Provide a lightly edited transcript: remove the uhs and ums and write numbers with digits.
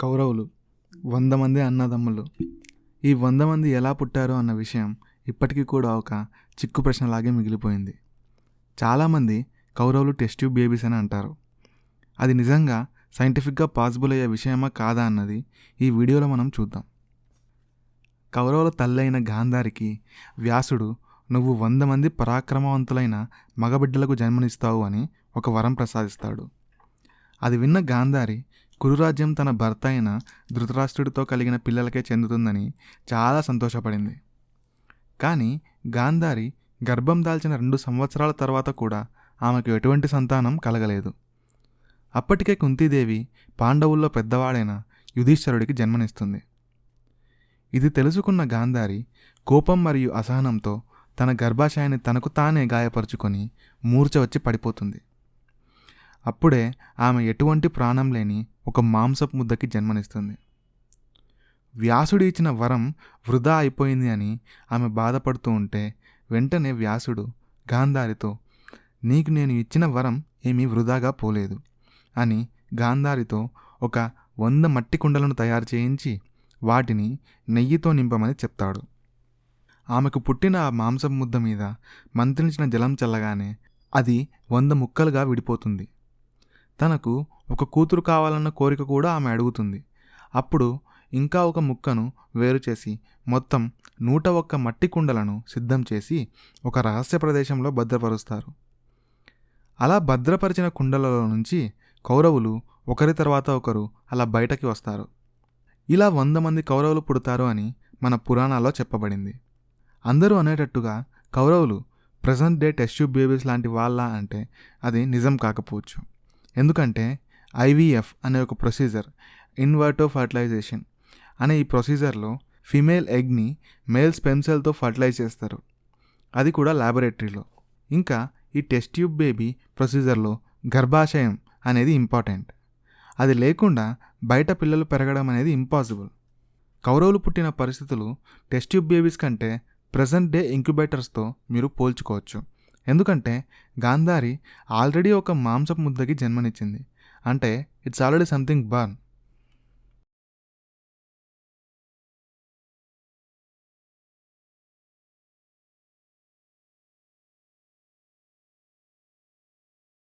కౌరవులు 100 మంది అన్నదమ్ములు. ఈ 100 మంది ఎలా పుట్టారు అన్న విషయం ఇప్పటికీ కూడా ఒక చిక్కు ప్రశ్నలాగే మిగిలిపోయింది. చాలామంది కౌరవులు టెస్ట్ ట్యూబ్ బేబీస్ అని అంటారు. అది నిజంగా సైంటిఫిక్గా పాసిబుల్ అయ్యే విషయమా కాదా అన్నది ఈ వీడియోలో మనం చూద్దాం. కౌరవుల తల్లైన గాంధారికి వ్యాసుడు నువ్వు 100 మంది పరాక్రమవంతులైన మగబిడ్డలకు జన్మనిస్తావు అని ఒక వరం ప్రసాదిస్తాడు. అది విన్న గాంధారి కురురాజ్యం తన భర్త అయిన ధృతరాష్ట్రుడితో కలిగిన పిల్లలకే చెందుతుందని చాలా సంతోషపడింది. కానీ గాంధారి గర్భం దాల్చిన 2 సంవత్సరాల తర్వాత కూడా ఆమెకు ఎటువంటి సంతానం కలగలేదు. అప్పటికే కుంతీదేవి పాండవుల్లో పెద్దవాడైన యుధిష్ఠరుడికి జన్మనిస్తుంది. ఇది తెలుసుకున్న గాంధారి కోపం మరియు అసహనంతో తన గర్భాశయాన్ని తనకు తానే గాయపరుచుకొని మూర్ఛ వచ్చి పడిపోతుంది. అప్పుడే ఆమె ఎటువంటి ప్రాణం లేని ఒక మాంసపు ముద్దకి జన్మనిస్తుంది. వ్యాసుడు ఇచ్చిన వరం వృధా అయిపోయింది అని ఆమె బాధపడుతూ ఉంటే వెంటనే వ్యాసుడు గాంధారితో నీకు నేను ఇచ్చిన వరం ఏమీ వృధాగా పోలేదు అని గాంధారితో ఒక 100 మట్టి కుండలను తయారు చేయించి వాటిని నెయ్యితో నింపమని చెప్తాడు. ఆమెకు పుట్టిన ఆ మాంసపు ముద్ద మీద మంత్రించిన జలం చల్లగానే అది 100 ముక్కలుగా విడిపోతుంది. తనకు ఒక కూతురు కావాలన్న కోరిక కూడా ఆమె అడుగుతుంది. అప్పుడు ఇంకా ఒక ముక్కను వేరు చేసి మొత్తం 101 మట్టి కుండలను సిద్ధం చేసి ఒక రహస్య ప్రదేశంలో భద్రపరుస్తారు. అలా భద్రపరిచిన కుండలలో నుంచి కౌరవులు ఒకరి తర్వాత ఒకరు అలా బయటకి వస్తారు. ఇలా 100 మంది కౌరవులు పుడతారు అని మన పురాణాల్లో చెప్పబడింది. అందరూ అనేటట్టుగా కౌరవులు present day test tube babies లాంటి వాళ్ళ అంటే అది నిజం కాకపోవచ్చు. ఎందుకంటే IVF అనే ఒక ప్రొసీజర్, ఇన్వర్టో ఫర్టిలైజేషన్ అనే ఈ ప్రొసీజర్లో ఫీమేల్ ఎగ్ని మేల్ స్పెమ్ సెల్తో ఫర్టిలైజ్ చేస్తారు, అది కూడా ల్యాబొరేటరీలో. ఇంకా ఈ టెస్ట్ ట్యూబ్ బేబీ ప్రొసీజర్లో గర్భాశయం అనేది ఇంపార్టెంట్. అది లేకుండా బయట పిల్లలు పెరగడం అనేది ఇంపాసిబుల్. కౌరవులు పుట్టిన పరిస్థితులు టెస్ట్ ట్యూబ్ బేబీస్ కంటే ప్రజెంట్ డే ఇంక్యుబేటర్స్తో మీరు పోల్చుకోవచ్చు. ఎందుకంటే గాంధారి ఆల్రెడీ ఒక మాంసపు ముద్దకి జన్మనిచ్చింది. అంటే ఇట్స్ ఆల్రెడీ సంథింగ్ బర్న్.